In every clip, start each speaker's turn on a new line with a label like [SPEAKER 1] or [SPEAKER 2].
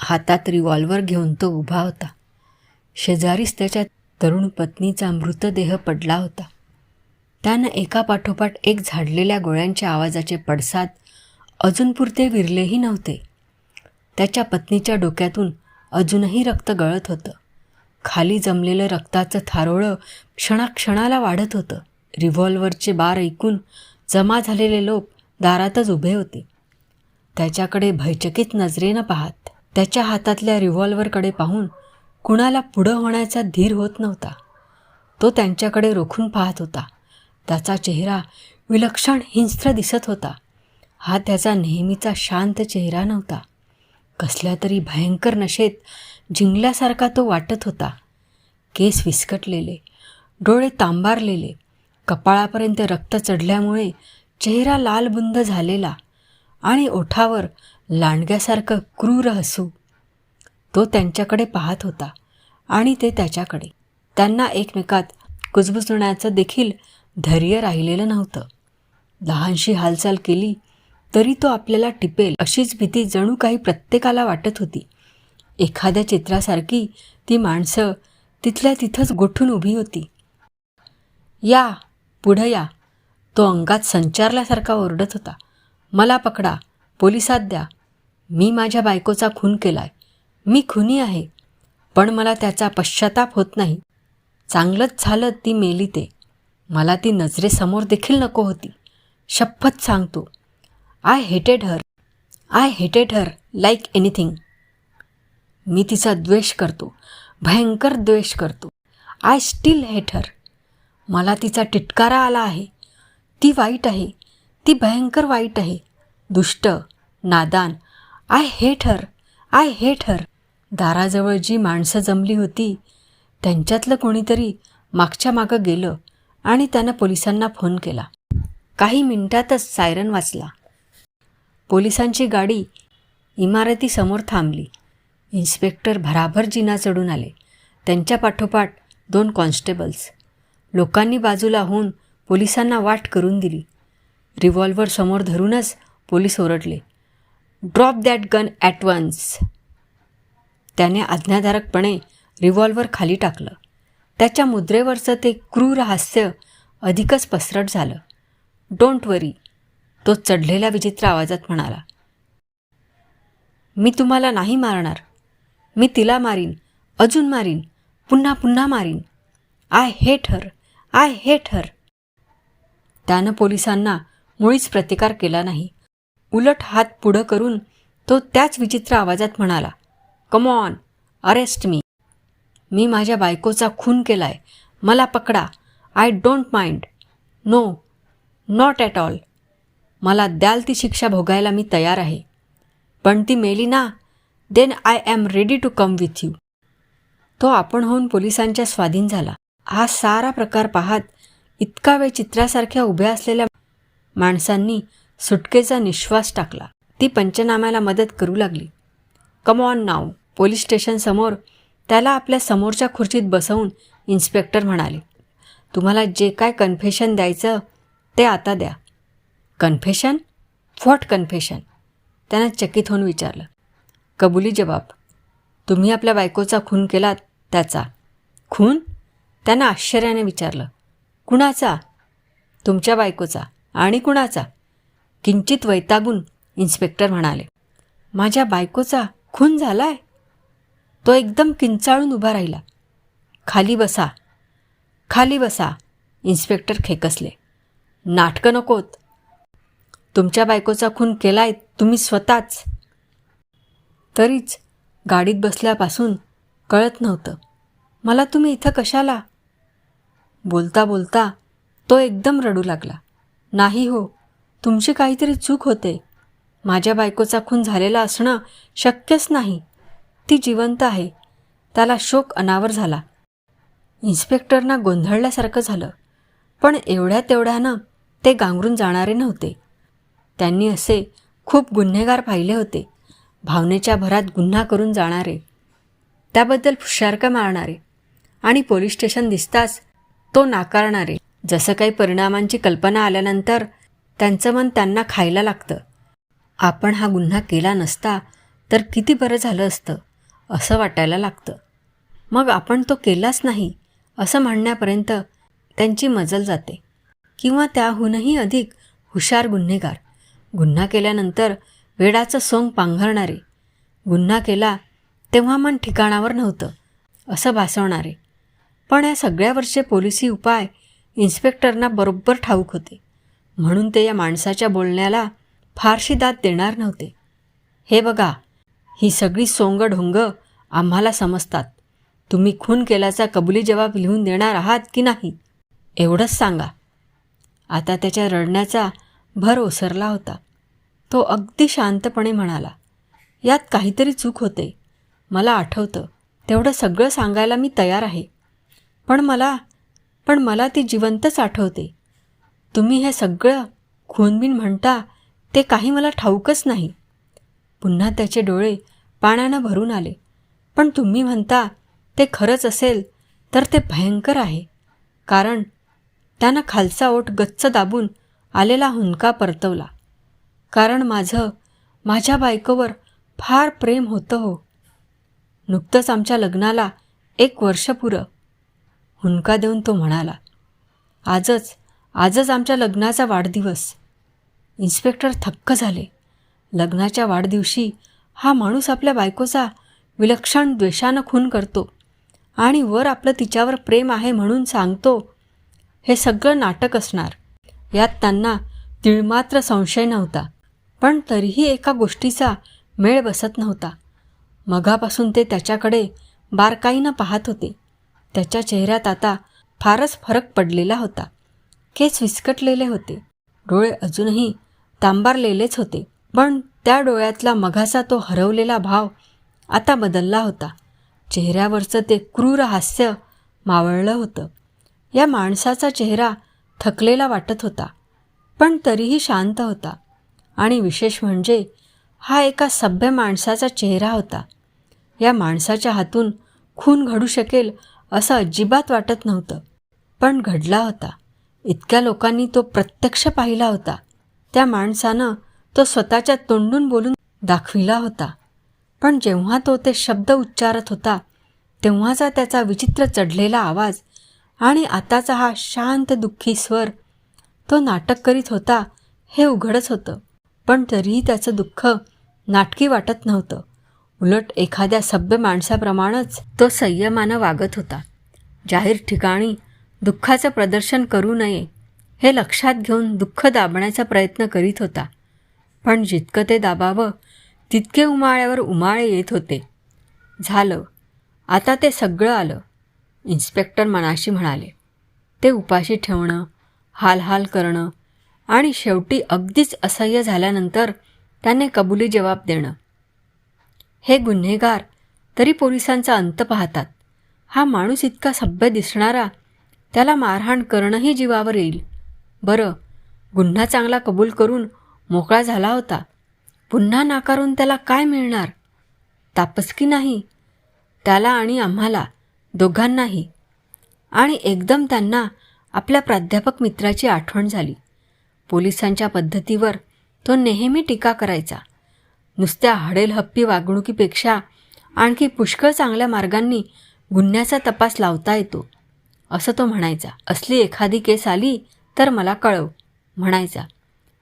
[SPEAKER 1] हातात रिव्हॉल्वर घेऊन तो उभा होता. शेजारीच त्याच्या तरुण पत्नीचा मृतदेह पडला होता. त्यानं एकापाठोपाठ एक झाडलेल्या गोळ्यांच्या आवाजाचे पडसाद अजून पुरते विरलेही नव्हते. त्याच्या पत्नीच्या डोक्यातून अजूनही रक्त गळत होतं. खाली जमलेलं रक्ताचं थारोळं क्षणाक्षणाला वाढत होतं. रिव्हॉल्वरचे बार ऐकून जमा झालेले लोक दारातच उभे होते. त्याच्याकडे भयचकित नजरेनं पाहत. त्याच्या हातातल्या रिव्हॉल्वरकडे पाहून कुणाला पुढं होण्याचा धीर होत नव्हता. तो त्यांच्याकडे रोखून पाहत होता. त्याचा चेहरा विलक्षण हिंस्त्र दिसत होता. हा त्याचा नेहमीचा शांत चेहरा नव्हता. कसल्या तरी भयंकर नशेत जिंकल्यासारखा तो वाटत होता. केस विस्कटलेले, डोळे तांबारलेले, कपाळापर्यंत रक्त चढल्यामुळे चेहरा लालबुंद झालेला आणि ओठावर लांडग्यासारखं क्रूर हसू. तो त्यांच्याकडे पाहत होता आणि ते त्याच्याकडे. त्यांना एकमेकात कुजबुजण्याचं देखील धैर्य राहिलेलं नव्हतं. लहानशी हालचाल केली तरी तो आपल्याला टिपेल अशीच भीती जणू काही प्रत्येकाला वाटत होती. एखाद्या चित्रासारखी ती माणसं तिथल्या तिथंच गोठून उभी होती. या, पुढं या, तो अंगात संचारल्यासारखा ओरडत होता. मला पकडा, पोलिसात द्या. मी माझ्या बायकोचा खून केलाय. मी खुनी आहे, पण मला त्याचा पश्चाताप होत नाही. चांगलंच झालं ती मेली ते. मला ती नजरेसमोर देखील नको होती. शपथ सांगतो. आय हेटेड हर लाईक एनिथिंग. मी तिचा द्वेष करतो, भयंकर द्वेष करतो. I still hate her. मला तिचा टिटकारा आला आहे. ती वाईट आहे, ती भयंकर वाईट आहे, दुष्ट, नादान. आय हेट हर. दाराजवळ जी माणसं जमली होती त्यांच्यातलं कोणीतरी मागच्या मागं गेलं आणि त्यानं पोलिसांना फोन केला. काही मिनिटातच सायरन वाजला. पोलिसांची गाडी इमारतीसमोर थांबली. इन्स्पेक्टर भराभर जिना चढून आले. त्यांच्या पाठोपाठ 2 कॉन्स्टेबल्स. लोकांनी बाजूला होऊन पोलिसांना वाट करून दिली. रिव्हॉल्वर समोर धरूनच पोलीस ओरडले, drop that gun at once. त्याने आज्ञाधारकपणे रिव्हॉल्वर खाली टाकलं. त्याच्या मुद्रेवरचं ते क्रूर हास्य अधिकच पसरट झालं. डोंट वरी, तो चढलेल्या विचित्र आवाजात म्हणाला. मी तुम्हाला नाही मारणार. मी तिला मारीन, अजून मारीन, पुन्हा पुन्हा मारीन. I hate her. त्यानं पोलिसांना मुळीच प्रतिकार केला नाही. उलट हात पुढं करून तो त्याच विचित्र आवाजात म्हणाला, कम ऑन, अरेस्ट मी. मी माझ्या बायकोचा खून केलाय. मला पकडा. I don't mind. No, not at all. मला द्याल ती शिक्षा भोगायला मी तयार आहे. पण ती मेली ना, then I am ready to come with you. तो आपण होऊन पोलिसांच्या स्वाधीन झाला. हा सारा प्रकार पाहत इतका वेळ चित्रासारख्या उभ्या असलेल्या माणसांनी सुटकेचा निश्वास टाकला. ती पंचनाम्याला मदत करू लागली. Come on now. पोलीस स्टेशनसमोर त्याला आपल्या समोरच्या खुर्चीत बसवून इन्स्पेक्टर म्हणाले, तुम्हाला जे काय कन्फेशन द्यायचं ते आता द्या. कन्फेशन? What confession? त्यानं चकित होऊन विचारलं. कबुली जबाब. तुम्ही आपल्या बायकोचा खून केलात त्याचा. खून? त्यानं आश्चर्याने विचारलं. कुणाचा? तुमच्या बायकोचा. आणि कुणाचा? किंचित वैतागून इन्स्पेक्टर म्हणाले, माझ्या बायकोचा खून झालाय? तो एकदम किंचाळून उभा राहिला. खाली बसा, खाली बसा. इन्स्पेक्टर खेकसले. नाटकं नकोत. तुमच्या बायकोचा खून केलाय तुम्ही स्वतःच. तरीच गाडीत बसल्यापासून कळत नव्हतं, मला तुम्ही इथं कशाला? बोलता बोलता तो एकदम रडू लागला. नाही हो, तुमची काहीतरी चूक होते. माझ्या बायकोचा खून झालेला असणं शक्यच नाही. ती जिवंत आहे. त्याला शोक अनावर झाला. इन्स्पेक्टरना गोंधळल्यासारखं झालं. पण एवढ्या तेवढ्यानं ते गांगरून जाणारे नव्हते. त्यांनी असे खूप गुन्हेगार पाहिले होते. भावनेच्या भरात गुन्हा करून जाणारे, त्याबद्दल फुशारका मारणारे आणि पोलीस स्टेशन दिसताच तो नाकारणारे. जसं काही परिणामांची कल्पना आल्यानंतर त्यांचं मन त्यांना खायला लागतं. आपण हा गुन्हा केला नसता तर किती बरं झालं असतं असं वाटायला लागतं. मग आपण तो केलाच नाही असं म्हणण्यापर्यंत त्यांची मजल जाते. किंवा त्याहूनही अधिक हुशार गुन्हेगार, गुन्हा केल्यानंतर वेडाचं सोंग पांघरणारे, गुन्हा केला तेव्हा मन ठिकाणावर नव्हतं असं भासवणारे. पण या सगळ्यावरचे पोलिसी उपाय इन्स्पेक्टरना बरोबर ठाऊक होते, म्हणून ते या माणसाच्या बोलण्याला फारशी दाद देणार नव्हते. हे बघा, ही सगळी सोंगढोंग आम्हाला समजतात. तुम्ही खून केल्याचा कबुली जबाब लिहून देणार आहात की नाही एवढंच सांगा. आता त्याच्या रडण्याचा भर ओसरला होता. तो अगदी शांतपणे म्हणाला, यात काहीतरी चूक होते. मला आठवतं तेवढं सगळं सांगायला मी तयार आहे. पण मला ती जिवंतच आठवते. तुम्ही हे सगळं खूनबिन म्हणता ते काही मला ठाऊकच नाही. पुन्हा त्याचे डोळे पाण्यानं भरून आले. पण तुम्ही म्हणता ते खरंच असेल तर ते भयंकर आहे. कारण त्यानं खालचा ओठ गच्च दाबून आलेला हुंदका परतवला. कारण माझ्या बायकोवर फार प्रेम होतं हो. नुकतंच आमच्या लग्नाला 1 वर्ष पुरं. हुंदका देऊन तो म्हणाला, आजच आमच्या लग्नाचा वाढदिवस. इन्स्पेक्टर थक्क झाले. लग्नाच्या वाढदिवशी हा माणूस आपल्या बायकोचा विलक्षण द्वेषानं खून करतो आणि वर आपलं तिच्यावर प्रेम आहे म्हणून सांगतो. हे सगळं नाटक असणार यात त्यांना तिळमात्र संशय नव्हता. पण तरीही एका गोष्टीचा मेळ बसत नव्हता. मगापासून ते त्याच्याकडे बारकाईनं पाहत होते. त्याच्या चेहऱ्यात आता फारच फरक पडलेला होता. केस विस्कटलेले होते. डोळे अजूनही तांबारलेलेच होते. पण त्या डोळ्यातला मघाचा तो हरवलेला भाव आता बदलला होता. चेहऱ्यावरचं ते क्रूर हास्य मावळलं होतं. या माणसाचा चेहरा थकलेला वाटत होता, पण तरीही शांत होता. आणि विशेष म्हणजे हा एका सभ्य माणसाचा चेहरा होता. या माणसाच्या हातून खून घडू शकेल असं अजिबात वाटत नव्हतं. पण घडला होता. इतक्या लोकांनी तो प्रत्यक्ष पाहिला होता. त्या माणसानं तो स्वतःच्या तोंडून बोलून दाखविला होता. पण जेव्हा तो ते शब्द उच्चारत होता तेव्हाचा त्याचा विचित्र चढलेला आवाज आणि आताचा हा शांत दुःखी स्वर, तो नाटक करीत होता हे उघडच होतं. पण तरीही त्याचं दुःख नाटकी वाटत नव्हतं. उलट एखाद्या सभ्य माणसाप्रमाणेच तो संयमानं वागत होता. जाहीर ठिकाणी दुःखाचं प्रदर्शन करू नये हे लक्षात घेऊन दुःख दाबण्याचा प्रयत्न करीत होता. पण जितकं ते दाबावं तितके उमाळ्यावर उमाळे येत होते. झालं, आता ते सगळं आलं, इन्स्पेक्टर मनाशी म्हणाले. ते उपाशी ठेवणं, हालहाल करणं आणि शेवटी अगदीच असह्य झाल्यानंतर त्याने कबुली जबाब देणं. हे गुन्हेगार तरी पोलिसांचा अंत पाहतात. हा माणूस इतका सभ्य दिसणारा, त्याला मारहाण करणंही जीवावर येईल. बरं, गुन्हा चांगला कबूल करून मोकळा झाला होता. पुन्हा नाकारून त्याला काय मिळणार? तापसकी नाही, त्याला आणि आम्हाला दोघांनाही. आणि एकदम त्यांना आपल्या प्राध्यापक मित्राची आठवण झाली. पोलिसांच्या पद्धतीवर तो नेहमी टीका करायचा. नुसत्या हडेलहप्पी वागणुकीपेक्षा आणखी पुष्कळ चांगल्या मार्गांनी गुन्ह्याचा तपास लावता येतो असं तो म्हणायचा. असली एखादी केस आली तर मला कळव म्हणायचा.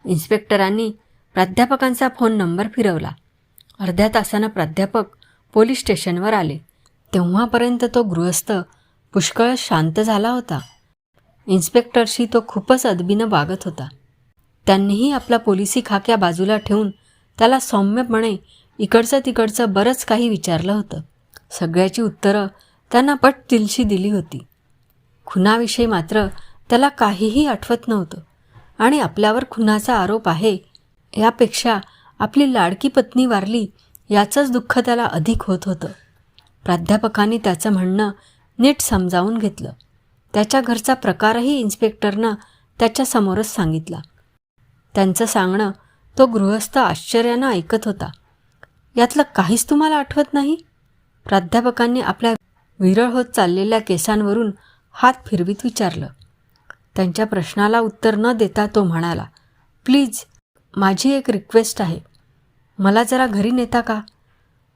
[SPEAKER 1] इन्स्पेक्टरांनी प्राध्यापकांचा फोन नंबर फिरवला. अर्ध्या तासानं प्राध्यापक पोलीस स्टेशनवर आले. तेव्हापर्यंत तो गृहस्थ पुष्कळ शांत झाला होता. इन्स्पेक्टरशी तो खूपच अदबीनं वागत होता. त्यांनीही आपला पोलिसी खाक्या बाजूला ठेवून त्याला सौम्यपणे इकडचं तिकडचं बरंच काही विचारलं होतं. सगळ्याची उत्तरं त्यांना पटदिलशी दिली होती. खुनाविषयी मात्र त्याला काहीही आठवत नव्हतं. आणि आपल्यावर खुनाचा आरोप आहे यापेक्षा आपली लाडकी पत्नी वारली याचंच दुःख त्याला अधिक होत होतं. प्राध्यापकांनी त्याचं म्हणणं नीट समजावून घेतलं. त्याच्या घरचा प्रकारही इन्स्पेक्टरनं त्याच्यासमोरच सांगितला. त्यांचं सांगणं तो गृहस्थ आश्चर्यानं ऐकत होता. यातलं काहीच तुम्हाला आठवत नाही? प्राध्यापकांनी आपल्या विरळ होत चाललेल्या केसांवरून हात फिरवीत विचारलं. त्यांच्या प्रश्नाला उत्तर न देता तो म्हणाला, प्लीज, माझी एक रिक्वेस्ट आहे. मला जरा घरी नेता का?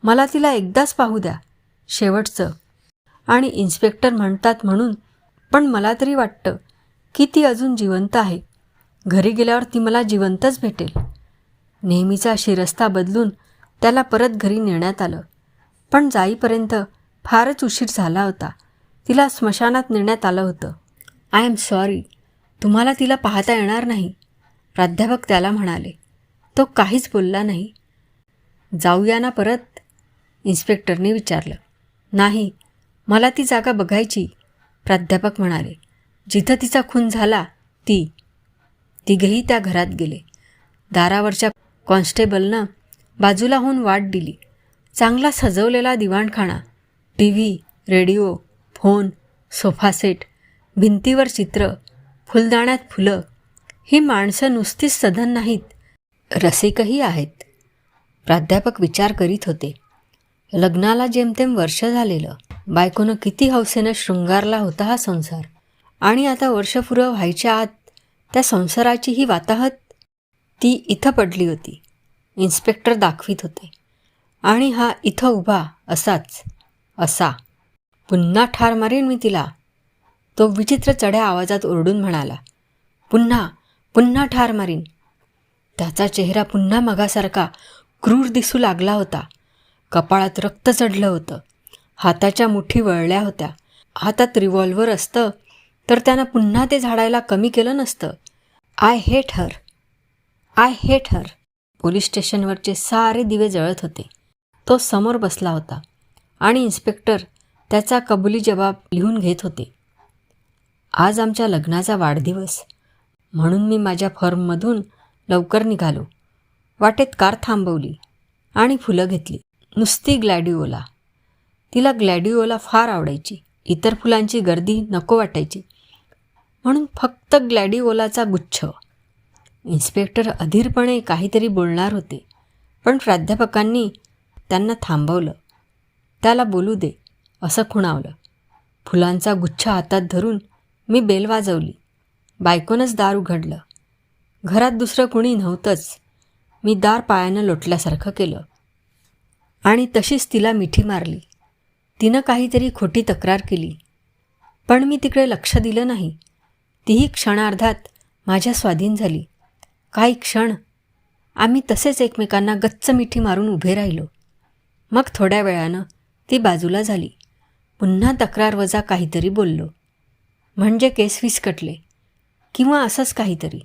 [SPEAKER 1] मला तिला एकदाच पाहू द्या, शेवटचं. आणि इन्स्पेक्टर म्हणतात म्हणून, पण मला तरी वाटतं की ती अजून जिवंत आहे. घरी गेल्यावर ती मला जिवंतच भेटेल. नेहमीचा शिरस्ता बदलून त्याला परत घरी नेण्यात आलं. पण जाईपर्यंत फारच उशीर झाला होता. तिला स्मशानात नेण्यात आलं होतं. आय एम सॉरी, तुम्हाला तिला पाहता येणार नाही, प्राध्यापक त्याला म्हणाले. तो काहीच बोलला नाही. जाऊया ना परत, इन्स्पेक्टरने विचारलं. नाही, मला ती जागा बघायची, प्राध्यापक म्हणाले. जिथं तिचा खून झाला ती. तिघेही त्या घरात गेले. दारावरच्या कॉन्स्टेबलनं बाजूला होऊन वाट दिली. चांगला सजवलेला दिवाणखाना, TV, radio, phone, sofa set, भिंतीवर चित्र, फुलदाण्यात फुलं. ही माणसं नुसतीच सधन नाहीत, रसिकही आहेत. प्राध्यापक विचार करीत होते. लग्नाला जेमतेम वर्ष झालेलं. बायकोनं किती हौसेनं शृंगारला होता हा संसार. आणि आता वर्ष पुरं व्हायच्या आत त्या संसाराची ही वाताहत. ती इथं पडली होती, इन्स्पेक्टर दाखवीत होते. आणि हा इथं उभा असाच, असा. पुन्हा ठार मारीन मी तिला, तो विचित्र चढ्या आवाजात ओरडून म्हणाला. पुन्हा पुन्हा ठार मारीन. त्याचा चेहरा पुन्हा मगासारखा क्रूर दिसू लागला होता. कपाळात रक्त चढलं होतं. हाताच्या मुठी वळल्या होत्या. हातात रिव्हॉल्वर असतं तर त्यानं पुन्हा ते झाडायला कमी केलं नसतं. I hate her, I hate her. Police स्टेशनवरचे सारे दिवे जळत होते. तो समोर बसला होता आणि इन्स्पेक्टर त्याचा कबुली जबाब लिहून घेत होते. आज आमच्या लग्नाचा वाढदिवस, म्हणून मी माझ्या फर्ममधून लवकर निघालो. वाटेत कार थांबवली आणि फुलं घेतली. नुसती ग्लॅडिओला. तिला ग्लॅडिओला फार आवडायची. इतर फुलांची गर्दी नको वाटायची, म्हणून फक्त ग्लॅडिओलाचा गुच्छ. इन्स्पेक्टर अधीरपणे काहीतरी बोलणार होते, पण प्राध्यापकांनी त्यांना थांबवलं. त्याला बोलू दे, असं खुणावलं. फुलांचा गुच्छ हातात धरून मी बेल वाजवली. बायकोनंच दार उघडलं. घरात दुसरं कुणी नव्हतंच. मी दार पायानं लोटल्यासारखं केलं आणि तशीच तिला मिठी मारली. तिनं काहीतरी खोटी तक्रार केली, पण मी तिकडे लक्ष दिलं नाही. तीही क्षणार्धात माझ्या स्वाधीन झाली. काही क्षण आम्ही तसेच एकमेकांना गच्च मिठी मारून उभे राहिलो. मग थोड्या वेळानं ती बाजूला झाली. पुन्हा तक्रार वजा काहीतरी बोललो, म्हणजे केस विस्कटले किंवा असंच काहीतरी.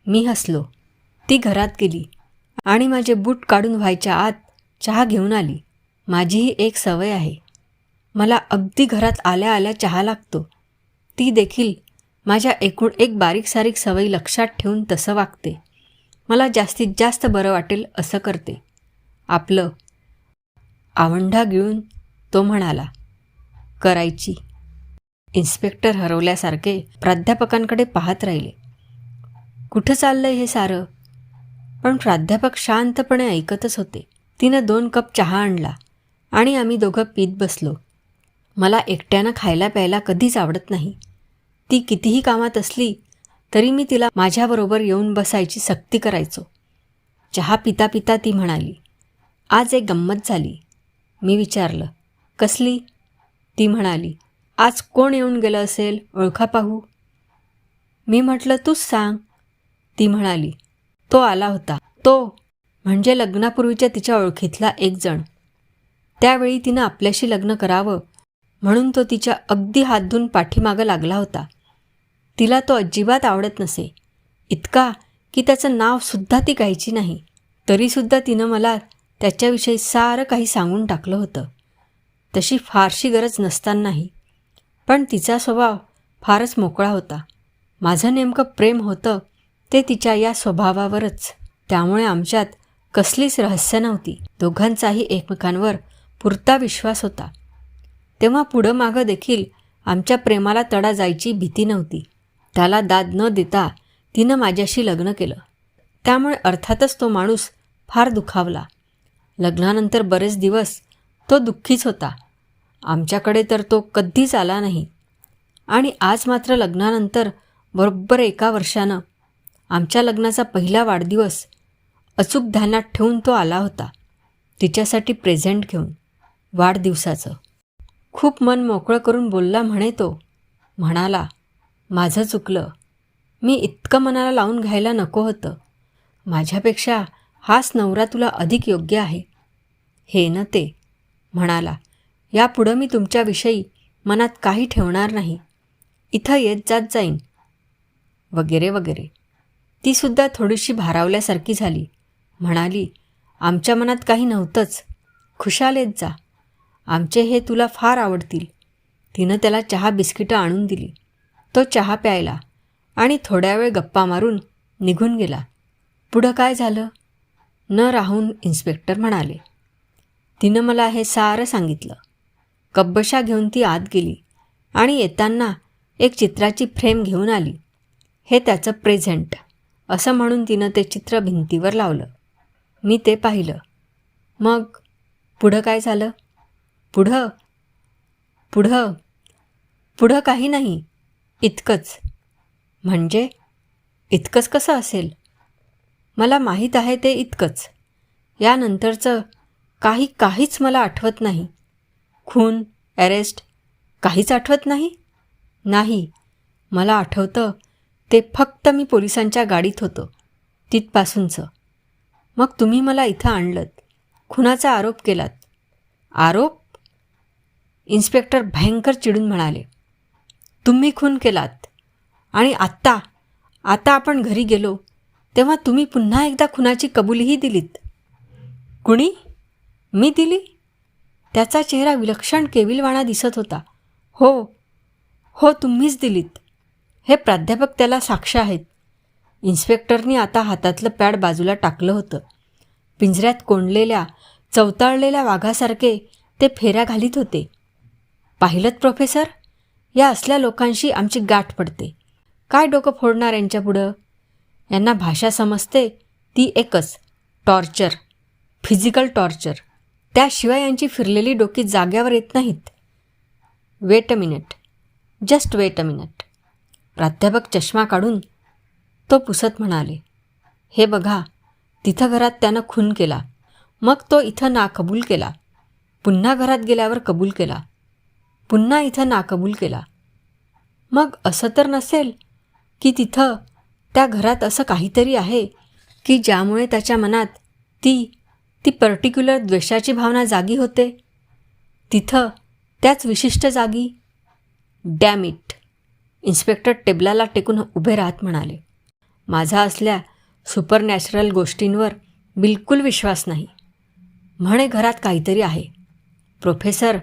[SPEAKER 1] मी हसलो. ती घरात गेली आणि माझे बूट काढून व्हायच्या आत चहा घेऊन आली. माझीही एक सवय आहे, मला अगदी घरात आल्या आल्या चहा लागतो. ती देखील माझ्या एकूण एक बारीक सारीक सवयी लक्षात ठेवून तसं वागते. मला जास्तीत जास्त बरं वाटेल असं करते. आपलं आवंढा गिळून तो म्हणाला. करायची. इन्स्पेक्टर हरवल्यासारखे प्राध्यापकांकडे पाहत राहिले. कुठं चाललंय हे सारं? पण प्राध्यापक शांतपणे ऐकतच होते. तिनं 2 कप चहा आणला आणि आम्ही दोघं पीत बसलो. मला एकट्यानं खायला प्यायला कधीच आवडत नाही. ती कितीही कामात असली तरी मी तिला माझ्याबरोबर येऊन बसायची सक्ती करायचो. चहा पिता पिता ती म्हणाली, आज एक गंमत झाली. मी विचारलं, कसली? ती म्हणाली, आज कोण येऊन गेलं असेल, ओळखा पाहू. मी म्हटलं, तूच सांग. ती म्हणाली, तो आला होता. तो म्हणजे लग्नापूर्वीच्या तिच्या ओळखीतला एक जण. त्यावेळी तिनं आपल्याशी लग्न करावं म्हणून तो तिच्या अगदी हात धुवून पाठीमागं लागला होता. तिला तो अजिबात आवडत नसे, इतका की त्याचं नावसुद्धा ती घ्यायची नाही. तरीसुद्धा तिनं मला त्याच्याविषयी सारं काही सांगून टाकलं होतं. तशी फारशी गरज नसतानाही. पण तिचा स्वभाव फारच मोकळा होता. माझं नेमकं प्रेम होतं ते तिच्या या स्वभावावरच. त्यामुळे आमच्यात कसलीच रहस्य नव्हती. दोघांचाही एकमेकांवर पुरता विश्वास होता. तेव्हा पुढं मागं देखील आमच्या प्रेमाला तडा जायची भीती नव्हती. त्याला दाद न देता तिनं माझ्याशी लग्न केलं. त्यामुळे अर्थातच तो माणूस फार दुखावला. लग्नानंतर बरेच दिवस तो दुःखीच होता. आमच्याकडे तर तो कधीच आला नाही. आणि आज मात्र लग्नानंतर बरोबर 1 वर्षानं आमच्या लग्नाचा पहिला वाढदिवस अचूक ध्यानात ठेवून तो आला होता. तिच्यासाठी प्रेझेंट घेऊन, वाढदिवसाचं. खूप मन मोकळं करून बोलला म्हणे तो. म्हणाला, माझं चुकलं. मी इतकं मनाला लावून घ्यायला नको होतं. माझ्यापेक्षा हाच नवरा तुला अधिक योग्य आहे. हे न ते. म्हणाला, यापुढं मी तुमच्याविषयी मनात काही ठेवणार नाही. इथं येत जात जाईन. वगैरे वगैरे. तीसुद्धा थोडीशी भारावल्यासारखी झाली. म्हणाली, आमच्या मनात काही नव्हतंच. खुशाल येत जा. आमचे हे तुला फार आवडतील. तिनं त्याला चहा बिस्किटं आणून दिली. तो चहा प्यायला आणि थोड्या वेळ गप्पा मारून निघून गेला. पुढं काय झालं न राहून इन्स्पेक्टर म्हणाले. तिनं मला हे सारं सांगितलं. कब्बशा घेऊन ती आत गेली आणि येताना एक चित्राची फ्रेम घेऊन आली. हे त्याचं प्रेझेंट असं म्हणून तिनं ते चित्र भिंतीवर लावलं. मी ते पाहिलं. मग पुढं काय झालं? पुढं पुढं पुढं काही नाही. इतकंच. म्हणजे इतकंच कसं असेल? मला माहीत आहे ते इतकंच. यानंतरचं काहीच मला आठवत नाही. खून, अरेस्ट काहीच आठवत नाही? नाही. मला आठवतं ते फक्त मी पोलिसांच्या गाडीत होतो तिथपासूनचं. मग तुम्ही मला इथं आणलंत. खुनाचा आरोप केलात. आरोप? इन्स्पेक्टर भयंकर चिडून म्हणाले. तुम्ही खून केलात. आणि आता आपण घरी गेलो तेव्हा तुम्ही पुन्हा एकदा खुनाची कबुलीही दिलीत. कुणी? मी दिली? त्याचा चेहरा विलक्षण केविलवाणा दिसत होता. हो तुम्हीच दिलीत. हे प्राध्यापक त्याला साक्ष आहेत. इन्स्पेक्टरनी आता हातातलं पॅड बाजूला टाकलं होतं. पिंजऱ्यात कोंडलेल्या चवताळलेल्या वाघासारखे ते फेऱ्या घालीत होते. पाहिलंत प्रोफेसर? या असल्या लोकांशी आमची गाठ पडते. काय डोकं फोडणार यांच्यापुढं? यांना भाषा समजते ती एकच, टॉर्चर, फिजिकल टॉर्चर. त्याशिवाय यांची फिरलेली डोकी जाग्यावर येत नाहीत. Weight a minute, just weight a minute. प्राध्यापक चष्मा काढून तो पुसत म्हणाले. हे बघा, तिथं घरात त्यानं खून केला. मग तो इथं नाकबूल केला. पुन्हा घरात गेल्यावर कबूल केला. पुन्हा इथं नाकबूल केला. मग असं तर नसेल की तिथं त्या घरात असं काहीतरी आहे की ज्यामुळे त्याच्या मनात ती पर्टिक्युलर द्वेषाची भावना जागी होते. तिथं त्याच विशिष्ट जागी. Dam it. इन्स्पेक्टर टेबलाला टेकून उभे राहत म्हणाले. माझा असल्या सुपरनॅचरल गोष्टींवर बिलकुल विश्वास नाही. म्हणे घरात काहीतरी आहे. प्रोफेसर,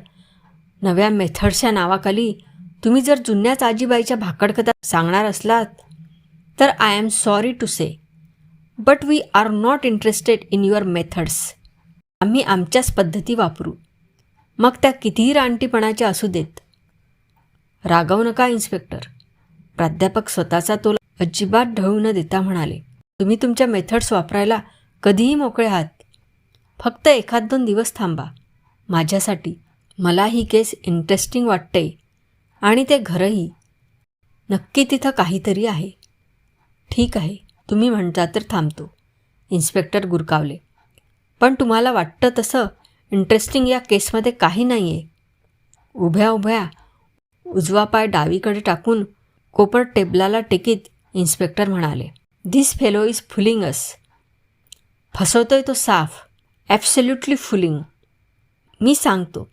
[SPEAKER 1] नव्या मेथड्सच्या नावाखाली तुम्ही जर जुन्याच आजीबाईच्या भाकडकथा सांगणार असलात तर I am sorry to say, but we are not interested in your methods. आम्ही आमच्याच पद्धती वापरू, मग त्या कितीही रानटीपणाच्या असू देत. रागावू नका इन्स्पेक्टर. प्राध्यापक स्वतःचा तोल अजिबात ढळू न देता म्हणाले. तुम्ही तुमच्या मेथड्स वापरायला कधीही मोकळे आहात. फक्त 1-2 दिवस थांबा. माझ्यासाठी. मला ही केस इंटरेस्टिंग वाटते आणि ते घरही. नक्की तिथं काहीतरी आहे. ठीक आहे, तुम्ही म्हणता तर थांबतो. इन्स्पेक्टर गुरकावले. पण तुम्हाला वाटतं तसं इंटरेस्टिंग या केसमध्ये काही नाही आहे. उभ्या उभ्या उजवा पाय डावीकडे टाकून कोपर टेबलाला टेकीत इन्स्पेक्टर म्हणाले. धिस फेलो इज फुलिंग अस. फसवतोय तो साफ. ॲब्सोल्युटली फुलिंग. मी सांगतो,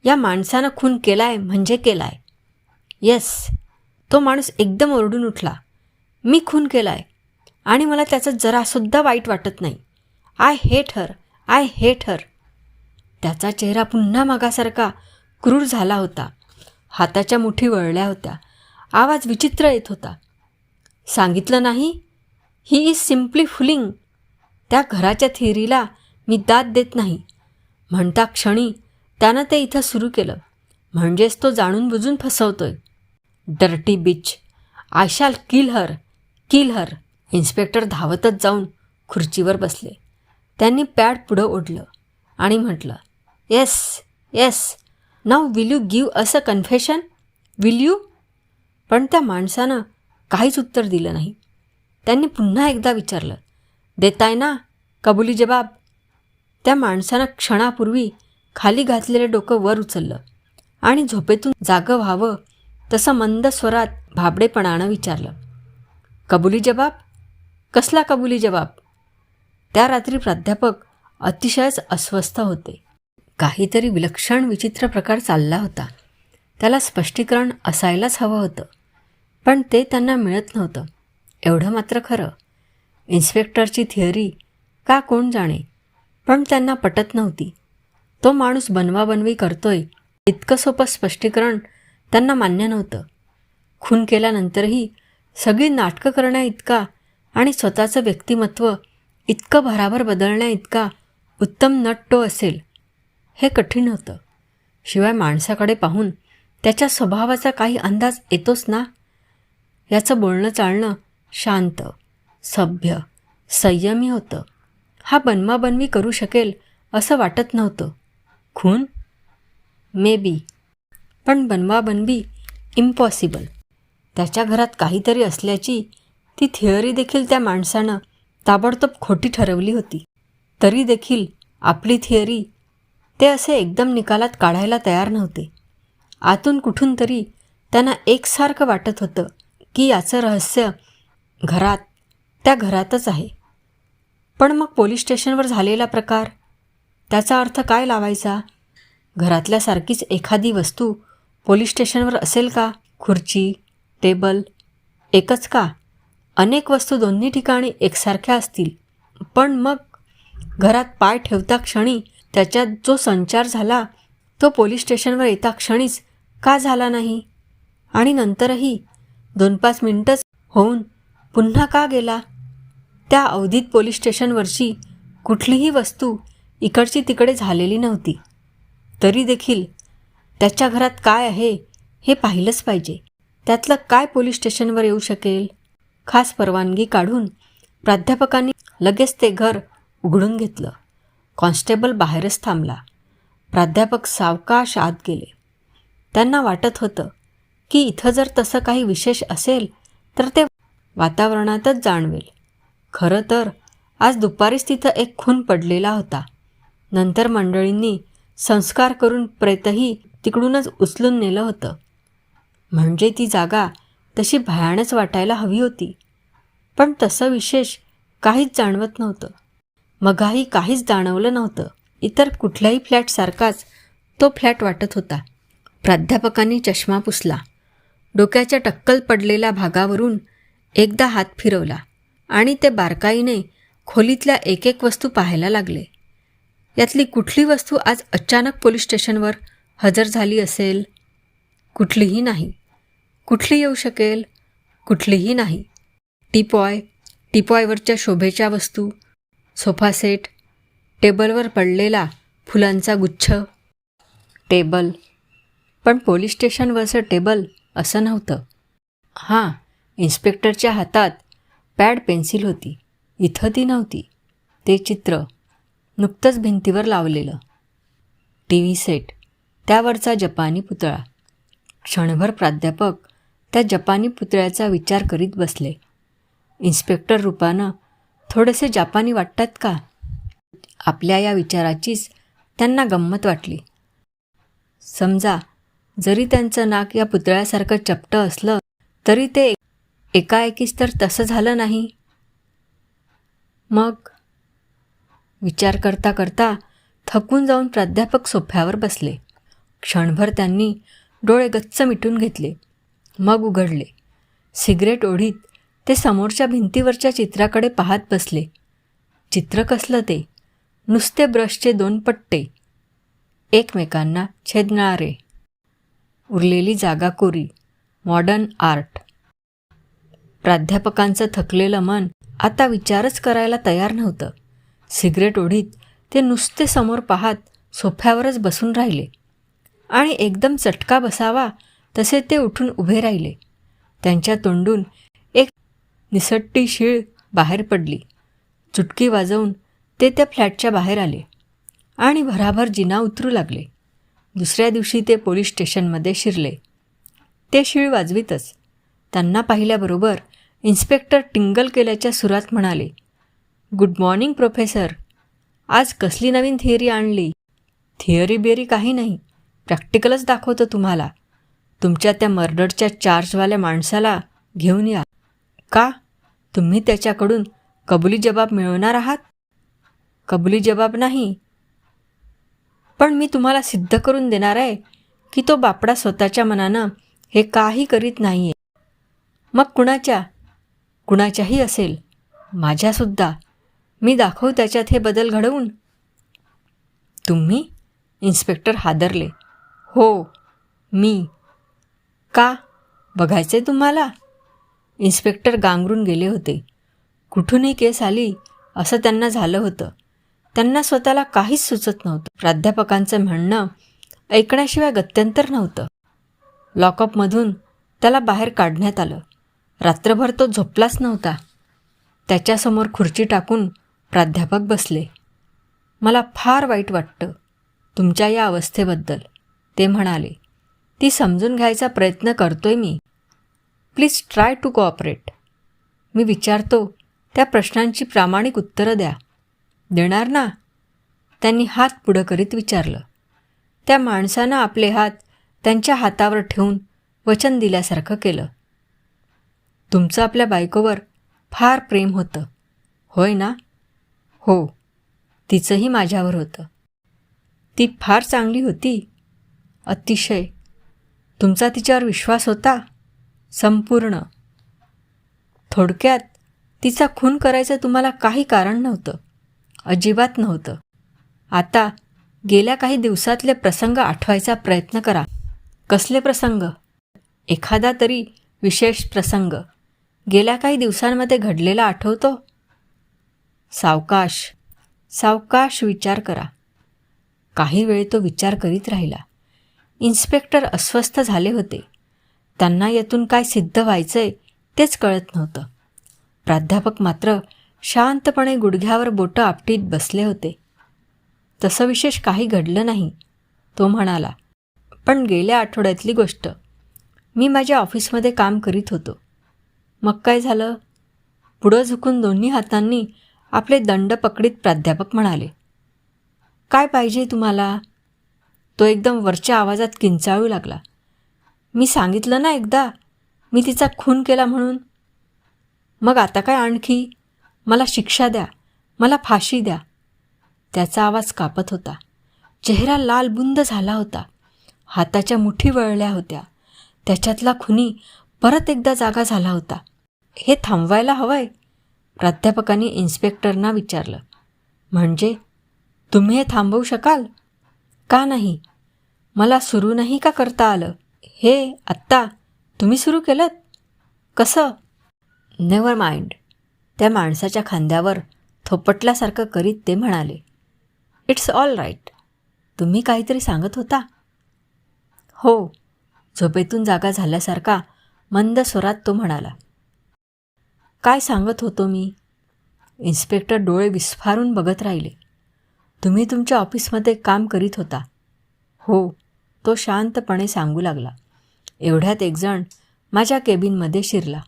[SPEAKER 1] या माणसानं खून केलाय म्हणजे केलाय. येस. तो माणूस एकदम ओरडून उठला. मी खून केलाय आणि मला त्याचं जरासुद्धा वाईट वाटत नाही. I hate her. I hate हर. त्याचा चेहरा पुन्हा मागासारखा क्रूर झाला होता. हाताच्या मुठी वळल्या होत्या. आवाज विचित्र येत होता. सांगितलं नाही? He is simply फुलिंग. त्या घराच्या थिअरीला मी दाद देत नाही. म्हणता क्षणी त्यानं ते इथं सुरू केलं. म्हणजेच तो जाणून बुजून फसवतोय. Dirty bitch. I shall kill her. Kill her. Inspector धावतच जाऊन खुर्चीवर बसले. त्यांनी पॅड पुढं ओढलं आणि म्हटलं, yes yes. Now will you give us a confession? Will you? पण त्या माणसानं काहीच उत्तर दिलं नाही. त्यांनी पुन्हा एकदा विचारलं, देताय ना कबुली जबाब? त्या माणसानं क्षणापूर्वी खाली घातलेलं डोकं वर उचललं आणि झोपेतून जागं व्हावं तसं मंद स्वरात भाबडेपणानं विचारलं, कबुली जबाब? कसला कबुली जबाब? त्या रात्री प्राध्यापक अतिशयच अस्वस्थ होते. काहीतरी विलक्षण विचित्र प्रकार चालला होता. त्याला स्पष्टीकरण असायलाच हवं होतं, पण ते त्यांना मिळत नव्हतं. एवढं मात्र खरं, इन्स्पेक्टरची थिअरी का कोण जाणे, पण त्यांना पटत नव्हती. तो माणूस बनवाबनवी करतोय इतकं सोपं स्पष्टीकरण त्यांना मान्य नव्हतं. खून केल्यानंतरही सगळी नाटकं करण्या इतका आणि स्वतःचं व्यक्तिमत्व इतकं भराभर बदलण्या इतका उत्तम नट तो असेल हे कठीण होतं. शिवाय माणसाकडे पाहून त्याच्या स्वभावाचा काही अंदाज येतोच ना. याचं बोलणं चालणं शांत, सभ्य, संयमी होतं. हा बनवाबनवी करू शकेल असं वाटत नव्हतं. खून? मे बी, पण बनवाबनवी इम्पॉसिबल. त्याच्या घरात काहीतरी असल्याची ती थिअरी देखील त्या माणसानं ताबडतोब खोटी ठरवली होती. तरी देखील आपली थिअरी ते असे एकदम निकालात काढायला तयार नव्हते. आतून कुठून तरी त्यांना एकसारखं वाटत होतं की याचं रहस्य घरात, त्या घरातच आहे. पण मग पोलीस स्टेशनवर झालेला प्रकार, त्याचा अर्थ काय लावायचा? घरातल्यासारखीच एखादी वस्तू पोलीस स्टेशनवर असेल का? खुर्ची, टेबल एकच का? अनेक वस्तू दोन्ही ठिकाणी एकसारख्या असतील, पण मग घरात पाय ठेवता क्षणी त्याच्यात जो संचार झाला तो पोलीस स्टेशनवर येता क्षणीच का झाला नाही? आणि नंतरही 2-5 मिनिटंच होऊन पुन्हा का गेला? त्या अवधीत पोलीस स्टेशनवरची कुठलीही वस्तू इकडची तिकडे झालेली नव्हती. तरी देखील त्याच्या घरात काय आहे हे पाहिलंच पाहिजे. त्यातलं काय पोलीस स्टेशनवर येऊ शकेल? खास परवानगी काढून प्राध्यापकांनी लगेच ते घर उघडून घेतलं. कॉन्स्टेबल बाहेरच थांबला. प्राध्यापक सावकाश आत गेले. त्यांना वाटत होतं की इथं जर तसं काही विशेष असेल तर ते वातावरणातच जाणवेल. खरं तर आज दुपारीच तिथं एक खून पडलेला होता. नंतर मंडळींनी संस्कार करून प्रेतही तिकडूनच उचलून नेलं होतं. म्हणजे ती जागा तशी भयानच वाटायला हवी होती. पण तसं विशेष काहीच जाणवत नव्हतं. मगाही काहीच जाणवलं नव्हतं. इतर कुठल्याही फ्लॅटसारखाच तो फ्लॅट वाटत होता. प्राध्यापकांनी चष्मा पुसला. डोक्याच्या टक्कल पडलेल्या भागावरून एकदा हात फिरवला आणि ते बारकाईने खोलीतल्या एक एक वस्तू पाहायला लागले. यातली कुठली वस्तू आज अचानक पोलीस स्टेशनवर हजर झाली असेल? कुठलीही नाही. कुठली येऊ शकेल? कुठलीही नाही. टीपॉयवरच्या शोभेच्या वस्तू, सोफा सेट, टेबलवर पडलेला फुलांचा गुच्छ. टेबल, पण पोलीस स्टेशनवरचं टेबल असं नव्हतं. हां, इन्स्पेक्टरच्या हातात पॅड पेन्सिल होती. इथं ती नव्हती. ते चित्र नुकतंच भिंतीवर लावलेलं. TV सेट, त्यावरचा जपानी पुतळा. क्षणभर प्राध्यापक त्या जपानी पुतळ्याचा विचार करीत बसले. इन्स्पेक्टर रूपानं थोडेसे जापानी वाटतात का? आपल्या या विचाराचीच त्यांना गंमत वाटली. समजा जरी त्यांचं नाक या पुतळ्यासारखं चपटं असलं तरी ते एकाएकीच तर तसं झालं नाही. मग विचार करता करता थकून जाऊन प्राध्यापक सोफ्यावर बसले. क्षणभर त्यांनी डोळे गच्च मिटून घेतले. मग उघडले. सिगरेट ओढीत ते समोरच्या भिंतीवरच्या चित्राकडे पाहत बसले. चित्र कसलं ते? नुसते ब्रशचे 2 पट्टे, एकमेकांना छेदणारे. उरलेली जागा कोरी. Modern art. प्राध्यापकांचं थकलेलं मन आता विचारच करायला तयार नव्हतं. सिगरेट ओढीत ते नुसते समोर पाहत सोफ्यावरच बसून राहिले आणि एकदम चटका बसावा तसे ते उठून उभे राहिले. त्यांच्या तोंडून एक निसट्टी शीळ बाहेर पडली. चुटकी वाजवून ते त्या फ्लॅटच्या बाहेर आले आणि भराभर जिना उतरू लागले. दुसऱ्या दिवशी ते पोलीस स्टेशनमध्ये शिरले. ते शीळ वाजवीतच त्यांना पाहिल्याबरोबर इन्स्पेक्टर टिंगल केल्याच्या सुरात म्हणाले, गुड मॉर्निंग प्रोफेसर. आज कसली नवीन थिअरी आणली? थिअरी बिअरी काही नाही, प्रॅक्टिकलच दाखवतो तुम्हाला. तुमच्या त्या मर्डरच्या चार्जवाल्या माणसाला घेऊन या. का? तुम्ही त्याच्याकडून कबुली जबाब मिळवणार आहात? कबुली जबाब नाही, पण मी तुम्हाला सिद्ध करून देणार आहे की तो बापडा स्वतःच्या मनानं हे काही करीत नाही आहे. मग कुणाच्याही असेल, माझ्यासुद्धा. मी दाखवू त्याच्यात हे बदल घडवून. तुम्ही? इन्स्पेक्टर हादरले. हो, मी. का? बघायचे तुम्हाला? इन्स्पेक्टर गांगरून गेले होते. कुठूनही केस आली असं त्यांना झालं होतं. त्यांना स्वतःला काहीच सुचत नव्हतं. प्राध्यापकांचं म्हणणं ऐकण्याशिवाय गत्यंतर नव्हतं. लॉकअपमधून त्याला बाहेर काढण्यात आलं. रात्रभर तो झोपलाच नव्हता. त्याच्यासमोर खुर्ची टाकून प्राध्यापक बसले. मला फार वाईट वाटतं तुमच्या या अवस्थेबद्दल, ते म्हणाले. ती समजून घ्यायचा प्रयत्न करतोय मी. Please try to cooperate. मी विचारतो त्या प्रश्नांची प्रामाणिक उत्तरं द्या. देणार ना? त्यांनी हात पुढं करीत विचारलं. त्या माणसानं आपले हात त्यांच्या हातावर ठेवून वचन दिल्यासारखं केलं. तुमचं आपल्या बायकोवर फार प्रेम होतं, होय ना? हो, तिचंही माझ्यावर होतं. ती फार चांगली होती. अतिशय. तुमचा तिच्यावर विश्वास होता? संपूर्ण. थोडक्यात तिचा खून करायचं तुम्हाला काही कारण नव्हतं, अजिबात नव्हतं. आता गेल्या काही दिवसातले प्रसंग आठवायचा प्रयत्न करा. कसले प्रसंग? एखादा तरी विशेष प्रसंग गेल्या काही दिवसांमध्ये घडलेला आठवतो? सावकाश विचार करा. काही वेळ तो विचार करीत राहिला. इन्स्पेक्टर अस्वस्थ झाले होते. त्यांना यातून काय सिद्ध व्हायचंय तेच कळत नव्हतं. प्राध्यापक मात्र शांतपणे गुडघ्यावर बोटं आपटीत बसले होते. तसं विशेष काही घडलं नाही, तो म्हणाला. पण गेल्या आठवड्यातली गोष्ट. मी माझ्या ऑफिसमध्ये काम करीत होतो. मग काय झालं? पुढं झुकून दोन्ही हातांनी आपले दंड पकडीत प्राध्यापक म्हणाले. काय पाहिजे तुम्हाला? तो एकदम वरच्या आवाजात किंचाळू लागला. मी सांगितलं ना एकदा, मी तिचा खून केला म्हणून. मग आता काय आणखी? मला शिक्षा द्या, मला फाशी द्या. त्याचा आवाज कापत होता. चेहरा लालबुंद झाला होता. हाताच्या मुठी वळल्या होत्या. त्याच्यातला खुनी परत एकदा जागा झाला होता. हे थांबवायला हवंय? प्राध्यापकांनी इन्स्पेक्टरना विचारलं. म्हणजे तुम्ही हे थांबवू शकाल? का नाही? मला सुरू नाही का करता आलं? हे आत्ता तुम्ही सुरू केलं? कसं? Never mind. त्या माणसाच्या खांद्यावर थोपटल्यासारखं करीत ते म्हणाले. It's all right. तुम्ही काहीतरी सांगत होता? हो, झोपेतून जागा झाल्यासारखा मंद स्वरात तो म्हणाला. काय सांगत होतो मी? इन्स्पेक्टर डोळे विस्फारून बघत राहिले. तुम्ही तुमच्या ऑफिसमध्ये काम करीत होता. हो, तो शांतपणे सांगू लागला. एवढ्यात एकजण माझ्या केबिनमध्ये शिरला.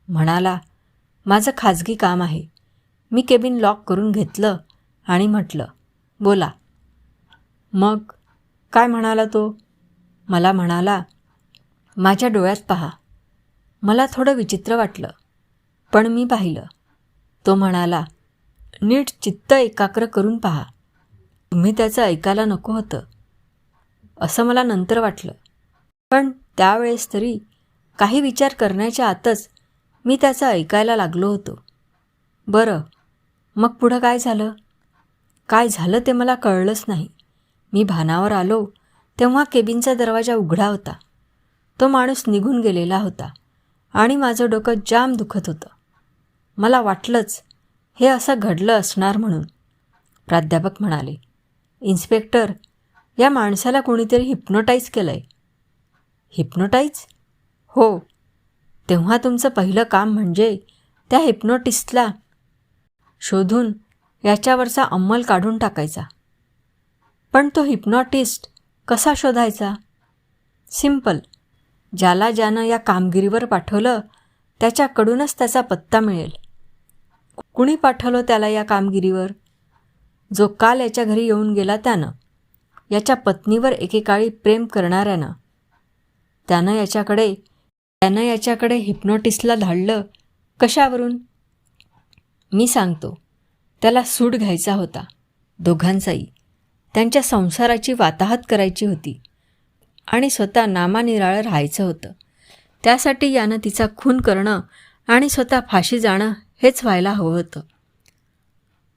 [SPEAKER 1] म्हणाला, माझं खाजगी काम आहे. मी केबिन लॉक करून घेतलं आणि म्हटलं, बोला. मग काय म्हणाला तो? मला म्हणाला, माझ्या डोळ्यात पहा. मला थोडं विचित्र वाटलं, पण मी पाहिलं. तो म्हणाला, नीट चित्त एकाग्र करून पहा. तुम्ही त्याचं ऐकायला नको होतं असं मला नंतर वाटलं, पण त्यावेळेस तरी काही विचार करण्याच्या आतच मी त्याचं ऐकायला लागलो होतो. बरं, मग पुढं काय झालं? काय झालं ते मला कळलंच नाही. मी भानावर आलो तेव्हा केबिनचा दरवाजा उघडा होता. तो माणूस निघून गेलेला होता आणि माझं डोकं जाम दुखत होतं. मला वाटलंच हे असं घडलं असणार म्हणून. प्राध्यापक म्हणाले. इन्स्पेक्टर, या माणसाला कोणीतरी हिप्नोटाईज केलं आहे. हिप्नोटाईज? हो. तेव्हा तुमचं पहिलं काम म्हणजे त्या हिप्नोटिस्टला शोधून याच्यावरचा अंमल काढून टाकायचा. पण तो हिप्नॉटिस्ट कसा शोधायचा? सिंपल. ज्यानं या कामगिरीवर पाठवलं त्याच्याकडूनच त्याचा पत्ता मिळेल. कुणी पाठवलं त्याला या कामगिरीवर? जो काल याच्या घरी येऊन गेला त्यानं, याच्या पत्नीवर एकेकाळी प्रेम करणाऱ्यानं. त्यानं याच्याकडे हिप्नॉटिस्टला धाडलं कशावरून? मी सांगतो. त्याला सूड घ्यायचा होता, दोघांचाही. त्यांच्या संसाराची वाताहत करायची होती आणि स्वतः नामानिराळं राहायचं होतं. त्यासाठी यानं तिचा खून करणं आणि स्वतः फाशी जाणं हेच व्हायला हवं होतं.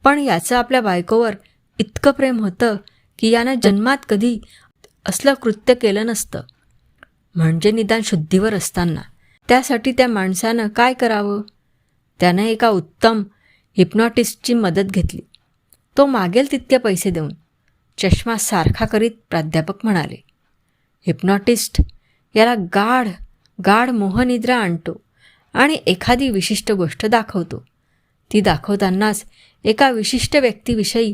[SPEAKER 1] पण याचं आपल्या बायकोवर इतकं प्रेम होतं की यानं जन्मात कधी असलं कृत्य केलं नसतं. म्हणजे निदान शुद्धीवर असताना. त्यासाठी त्या माणसानं काय करावं? त्यानं एका उत्तम हिप्नॉटिस्टची मदत घेतली. तो मागेल तितके पैसे देऊन. चष्मा सारखा करीत प्राध्यापक म्हणाले, हिप्नॉटिस्ट याला गाढ मोहनिद्रा आणतो आणि एखादी विशिष्ट गोष्ट दाखवतो. ती दाखवतानाच एका विशिष्ट व्यक्तीविषयी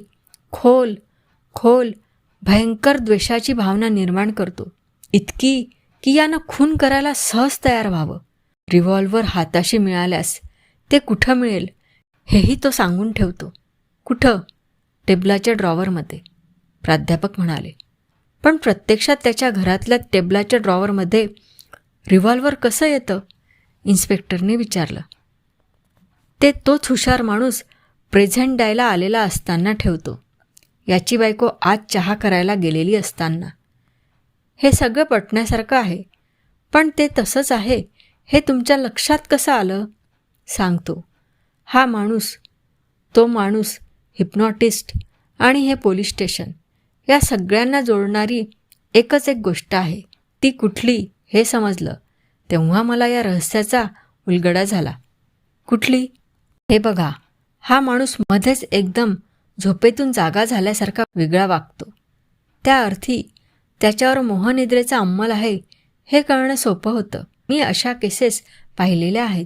[SPEAKER 1] खोल भयंकर द्वेषाची भावना निर्माण करतो. इतकी की यानं खून करायला सहज तयार व्हावं. रिव्हॉल्वर हाताशी मिळाल्यास ते कुठं मिळेल हेही तो सांगून ठेवतो. कुठं? टेबलाच्या ड्रॉवरमध्ये, प्राध्यापक म्हणाले. पण प्रत्यक्षात त्याच्या घरातल्या टेबलाच्या ड्रॉवरमध्ये रिव्हॉल्वर कसं येतं? इन्स्पेक्टरने विचारलं. ते तोच हुशार माणूस प्रेझेंट द्यायला आलेला असताना ठेवतो. याची बायको आज चहा करायला गेलेली असताना. हे सगळं पटण्यासारखं आहे, पण ते तसंच आहे हे तुमच्या लक्षात कसं आलं? सांगतो. हा माणूस, तो माणूस, हिप्नॉटिस्ट आणि हे पोलीस स्टेशन या सगळ्यांना जोडणारी एकच एक गोष्ट आहे. ती कुठली हे समजलं तेव्हा मला या रहस्याचा उलगडा झाला. कुठली? हे बघा, हा माणूस मध्येच एकदम झोपेतून जागा झाल्यासारखा वेगळा वागतो. त्या अर्थी त्याच्यावर मोहनिद्रेचा अंमल आहे हे कळणं सोपं होतं. मी अशा केसेस पाहिलेल्या आहेत.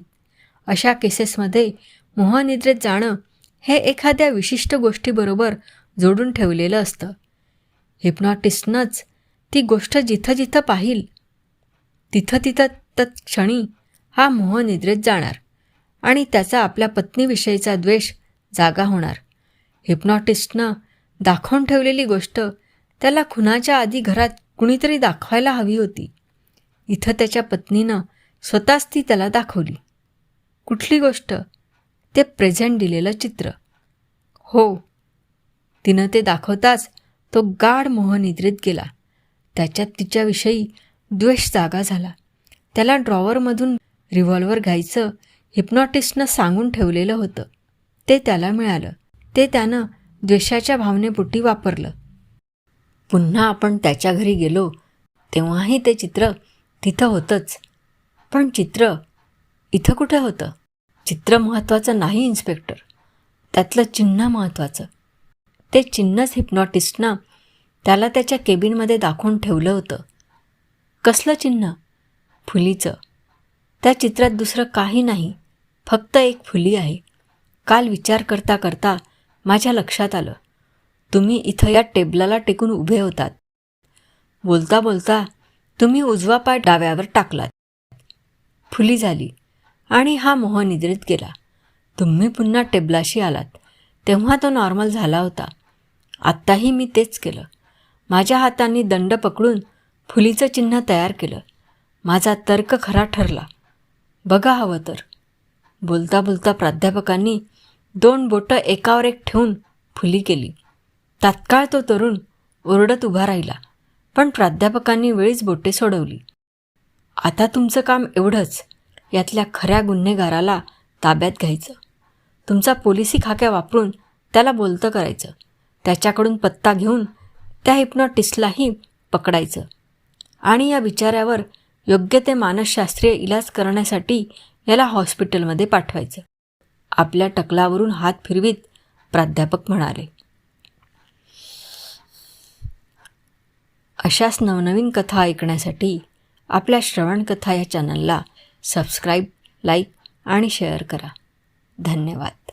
[SPEAKER 1] अशा केसेसमध्ये मोहनिद्रेत जाणं हे एखाद्या विशिष्ट गोष्टीबरोबर जोडून ठेवलेलं असतं. हिप्नॉटिस्टनंच ती गोष्ट जिथं जिथं पाहिल तिथं तत्क्षणी हा मोहनिद्रेत जाणार आणि त्याचा आपल्या पत्नीविषयीचा द्वेष जागा होणार. हिप्नॉटिस्टनं दाखवून ठेवलेली गोष्ट त्याला खुनाच्या आधी घरात कुणीतरी दाखवायला हवी होती. इथं त्याच्या पत्नीनं स्वतःच ती त्याला दाखवली. कुठली गोष्ट? ते प्रेझेंट दिलेलं चित्र. हो. तिनं ते दाखवताच तो गाढ मोहनिद्रेत गेला. त्याच्यात तिच्याविषयी द्वेष जागा झाला. त्याला ड्रॉवरमधून रिव्हॉल्वर घ्यायचं हिप्नॉटिस्टनं सांगून ठेवलेलं होतं. ते त्याला मिळालं. ते त्यानं द्वेषाच्या भावनेपोटी वापरलं. पुन्हा आपण त्याच्या घरी गेलो तेव्हाही ते चित्र तिथं होतंच. पण चित्र इथं कुठं होतं? चित्र महत्त्वाचं नाही इन्स्पेक्टर, त्यातलं चिन्ह महत्त्वाचं. ते चिन्हच हिप्नॉटिस्टनं त्याला त्याच्या केबिनमध्ये दाखवून ठेवलं होतं. कसलं चिन्ह? फुलीचं. त्या चित्रात दुसरं काही नाही, फक्त एक फुली आहे. काल विचार करता करता माझ्या लक्षात आलं, तुम्ही इथं या टेबलाला टेकून उभे होतात. बोलता बोलता तुम्ही उजवा पाय डाव्यावर टाकलात. फुली झाली आणि हा मोहनिद्रेत गेला. तुम्ही पुन्हा टेबलाशी आलात तेव्हा तो नॉर्मल झाला होता. आत्ताही मी तेच केलं. माझ्या हातांनी दंड पकडून फुलीचं चिन्ह तयार केलं. माझा तर्क खरा ठरला. बघा हवं तर. बोलता बोलता प्राध्यापकांनी 2 बोटं एकावर एक ठेवून फुली केली. तात्काळ तो तरुण ओरडत उभा राहिला, पण प्राध्यापकांनी वेळीच बोटे सोडवली. आता तुमचं काम एवढंच, यातल्या खऱ्या गुन्हेगाराला ताब्यात घ्यायचं. तुमचा पोलिसी खाक्या वापरून त्याला बोलतं करायचं. त्याच्याकडून पत्ता घेऊन त्या हिप्नॉटिस्टलाही पकडायचं आणि या बिचाऱ्यावर योग्य ते मानसशास्त्रीय इलाज करण्यासाठी याला हॉस्पिटलमध्ये पाठवायचं. आपल्या टकलावरून हात फिरवीत प्राध्यापक म्हणाले. अशाच नवनवीन कथा ऐकण्यासाठी आपल्या श्रवणकथा या चॅनलला सबस्क्राईब, लाईक आणि शेअर करा. धन्यवाद.